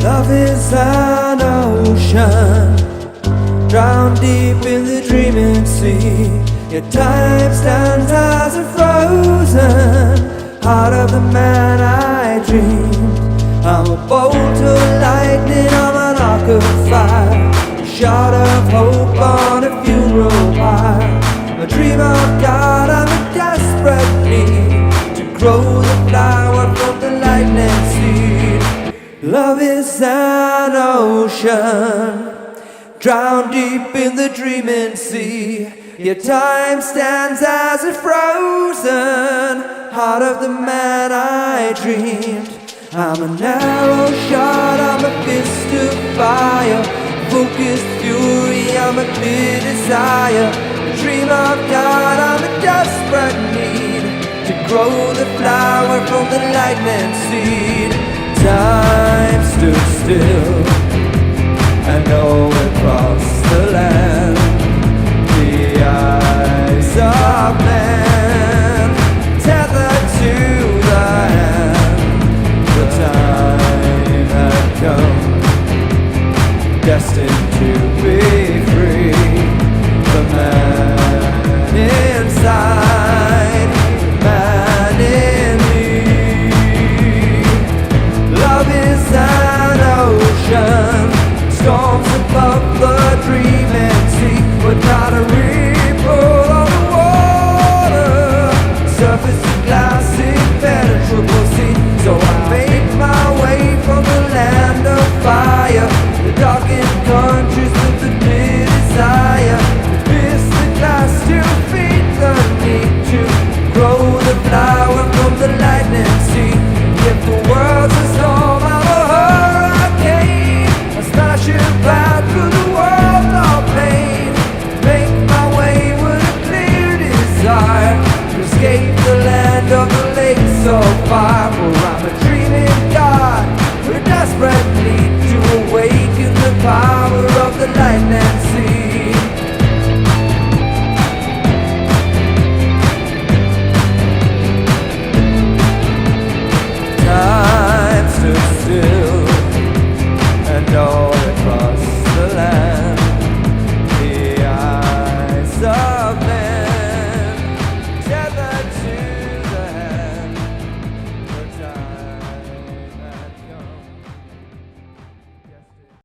Love is an ocean, drowned deep in the dreaming sea. Yet time stands as a frozen heart of the man I dreamed. I'm a bolt of lightning, I'm an arc of fire, a shot of hope on a funeral pyre. A dream of God, I'm a desperate need to grow the flower from the lightning seed. Love is an ocean, drowned deep in the dreaming sea. Yet time stands as a frozen heart of the man I dreamed. I'm an arrow shot, I'm a fist of fire, focused fury, I'm a clear desire. A dream of God, I'm a desperate need to grow the flower from the lightning seed. Time